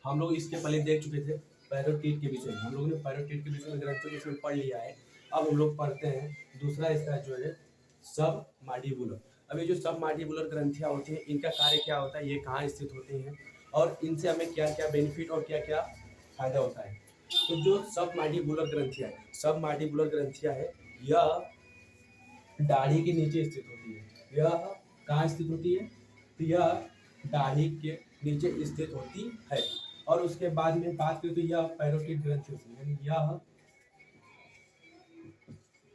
हम लोग इसके पहले देख चुके थे पैरोटीट के विषय में। हम लोगों ने पैरोटीट के विषय में ग्रंथों के विषय में पढ़ लिया है। अब हम लोग पढ़ते हैं दूसरा इसका जो है सब मांडिबुलर। अब ये जो सब मांडिबुलर ग्रंथियाँ होती हैं, इनका कार्य क्या होता है, ये कहाँ स्थित होती हैं और इनसे हमें क्या क्या बेनिफिट और क्या क्या फायदा होता है। तो जो सब मांडिबुलर ग्रंथियाँ है, सब मांडिबुलर ग्रंथियाँ है, यह दाढ़ी के नीचे स्थित होती है। यह कहाँ स्थित होती है, तो यह दाढ़ी के नीचे स्थित होती है। और उसके बाद में बात करें तो यह पैरोटिड ग्रंथि होती है, यानी यह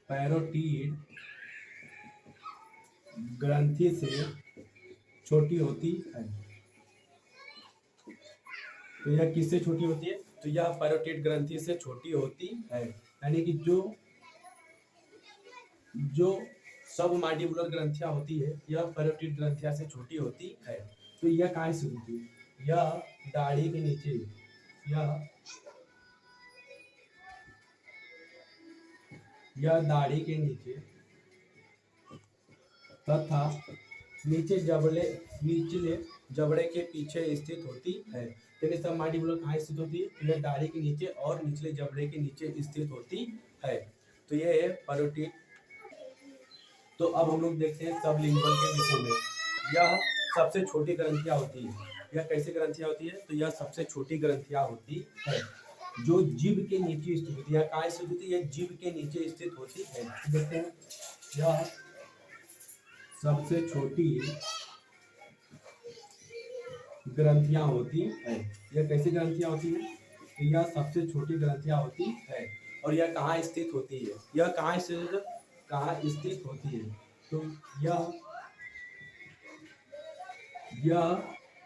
पैरोटिड ग्रंथि से छोटी होती है। तो यह किससे छोटी होती है, तो यह पैरोटिड ग्रंथि से छोटी होती है। यानी कि जो सब मांडिबुलर ग्रंथियां होती है, यह पैरोटिड ग्रंथियां से छोटी होती है। तो यह कहाँ से होती है, यह दाढ़ी के नीचे, यह दाढ़ी के नीचे तथा निचले जबड़े के पीछे स्थित होती है। यानी सब मांडिबुलर कहाँ स्थित होती है, यह दाढ़ी के नीचे और निचले जबड़े के नीचे स्थित होती है। तो यह है पैरोटिड। तो अब हम लोग देखते हैं सबलिंगुअल के विषय में। यह सबसे छोटी ग्रंथियां होती है। यह कैसी ग्रंथियां होती है, तो यह सबसे छोटी ग्रंथियां होती है जो जीभ के नीचे स्थित होती है। कहाँ स्थित होती है, यह जीभ के नीचे स्थित होती है। देखते हैं, यह सबसे छोटी ग्रंथियां होती है। यह कैसी ग्रंथियां होती है, तो यह सबसे छोटी ग्रंथियां होती है। और यह कहाँ स्थित होती है, यह कहाँ स्थित होती है, तो यह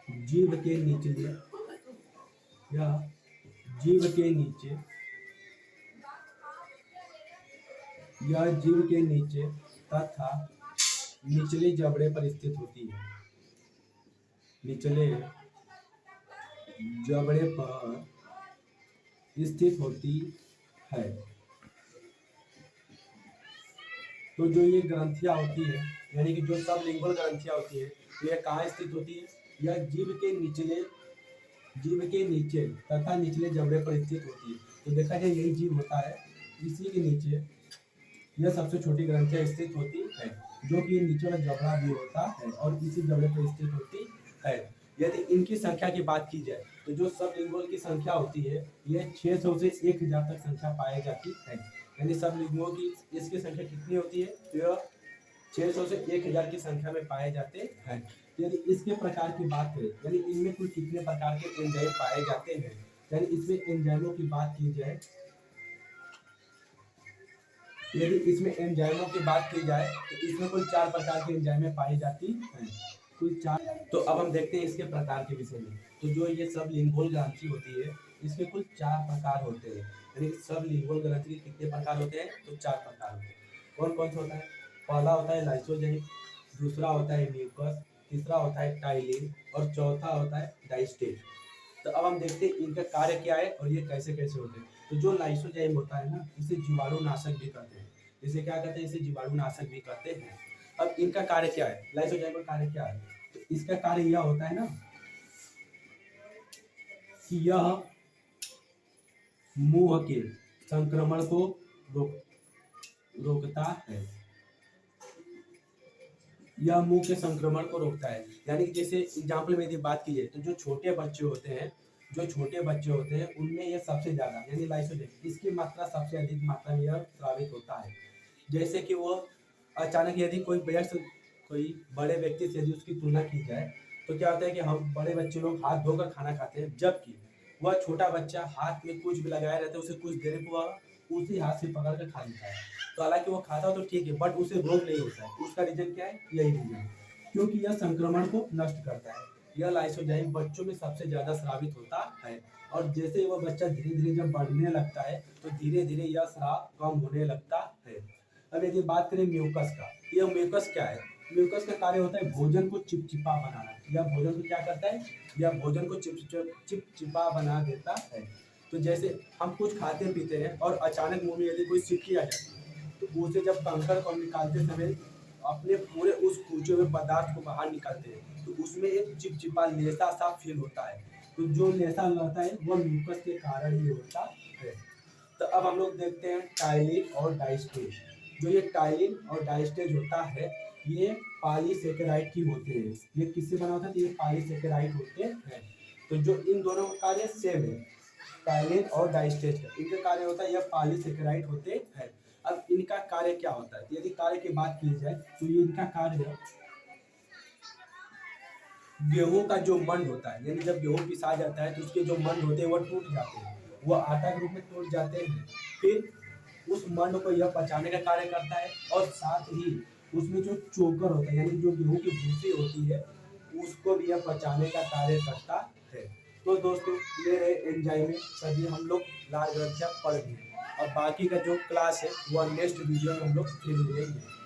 जीभ के निचले, यह जीभ के नीचे, यह जीभ के नीचे तथा निचले जबड़े पर स्थित होती है। निचले जबड़े पर स्थित होती है। तो जो ये ग्रंथियां होती है, यानी कि जो सबलिंगुअल ग्रंथियां होती है, तो यह कहाँ स्थित होती है, यह जीभ के नीचे तथा निचले जबड़े पर स्थित होती है। तो देखा जाए यही जीभ होता है, इसी के नीचे यह सबसे छोटी ग्रंथियां स्थित होती है, जो कि नीचे वाला जबड़ा भी होता है और इसी जबड़े पर स्थित होती है। यदि इनकी संख्या की बात की जाए, तो जो सबलिंगुअल की संख्या होती है, यह 600 से 1000 तक संख्या पाई जाती है। यानी सबलिंगुअल की इसकी संख्या कितनी होती है, तो यह 600 से 1000 की संख्या में पाए जाते हैं। यदि इसके प्रकार की बात करें, यानी इनमें कुल कितने प्रकार के एंजाइम पाए जाते हैं, यानी इसमें एंजाइमों की बात की जाए, यदि इसमें एंजाइमों की बात की जाए तो इसमें कुल 4 प्रकार की एंजाइमें पाई जाती हैं। कुल 4। तो अब हम देखते हैं इसके प्रकार के विषय में। तो जो ये सबलिंगुअल ग्रंथि होती है, इसके कुल 4 प्रकार होते हैं। यानी सबलिंगुअल ग्रंथि के कितने प्रकार होते हैं, तो 4 प्रकार होते हैं। कौन कौन सा होता है, पहला होता है लाइसोजेनिक, दूसरा होता है म्यूकस, तीसरा होता है टाइलिन और चौथा होता है डाइस्टेट। तो अब हम देखते हैं इनका कार्य क्या है और ये कैसे कैसे होते हैं। तो जो लाइसोजाइम होता है ना, इसे जीवाणुनाशक भी कहते हैं। इसे क्या कहते हैं, इसे जीवाणुनाशक भी कहते हैं। अब इनका कार्य क्या है, लाइसोजाइम का कार्य क्या है, तो इसका कार्य यह होता है ना कि यह मुंह के संक्रमण को रोकता है। यह मुंह के संक्रमण को रोकता है। यानी कि जैसे एग्जाम्पल में यदि बात की जाए, तो जो छोटे बच्चे होते हैं उनमें यह सबसे ज्यादा, यानी लाइसोजाइम इसकी मात्रा सबसे अधिक मात्रा में यह स्रावित होता है। जैसे कि वो अचानक यदि कोई बड़े व्यक्ति से यदि उसकी तुलना की जाए, तो क्या होता है कि हम बड़े बच्चे लोग हाथ धोकर खाना खाते हैं, जबकि वह छोटा बच्चा हाथ में कुछ भी लगाए रहता है, उसे कुछ देर में वह उसी हाथ से पकड़ कर खा लेता है। तो हालांकि वो खाता तो ठीक है, बट उसे रोग नहीं होता है। उसका रीजन क्या है, यही रीजन है, क्योंकि यह संक्रमण को नष्ट करता है। यह लाइसोजाइम बच्चों में सबसे ज्यादा स्रावित होता है। और जैसे वह बच्चा धीरे धीरे जब बढ़ने लगता है, तो धीरे धीरे यह स्राव कम होने लगता है। अब यदि बात करें म्यूकस का, यह म्यूकस क्या है, म्यूकस का कार्य होता है भोजन को चिपचिपा बनाना। यह भोजन को क्या करता है, यह भोजन को चिपचिपा बना देता है। तो जैसे हम कुछ खाते पीते हैं और अचानक मुंह में यदि कोई सिक्की आ जाए, तो उसे जब कंकड़ को निकालते समय अपने पूरे उस कूचे हुए पदार्थ को बाहर निकालते हैं, तो उसमें एक चिपचिपा लेसा सा फील होता है। तो जो नशा रहता है वो म्यूकस के कारण ही होता है। तो अब हम लोग देखते हैं टाइलिन और डाइस्टेज। जो ये टाइलिन और डाइस्टेज होता है ये पॉलीसेकेराइड की होते हैं। ये किससे बना होता है? तो ये पॉलीसेकेराइड होते हैं। तो जो इन दोनों का कार्य सेम है, टाइलिन और डाइस्टेज का, इनका कार्य होता है, यह पॉलीसेकेराइड होते हैं। अब इनका कार्य क्या होता है? यदि कार्य की बात की जाए तो ये इनका कार्य गेहूं का जो मंड होता है, यानी जब गेहूं पिसा जाता है तो उसके जो मंड होते हैं वो टूट जाते हैं, वो आटा के रूप में टूट जाते हैं। फिर उस मंड को यह पचाने का कार्य करता है और साथ ही उसमें जो चोकर होता है, यानी जो गेहूं की भूसी होती है, उसको भी यह पचाने का कार्य करता है। तो दोस्तों ये रहे एंजाइम, सभी हम लोग लाल ग्रंथियां पढ़ लिए, और बाकी का जो क्लास है वो नेक्स्ट वीडियो में हम लोग फिर मिलेंगे।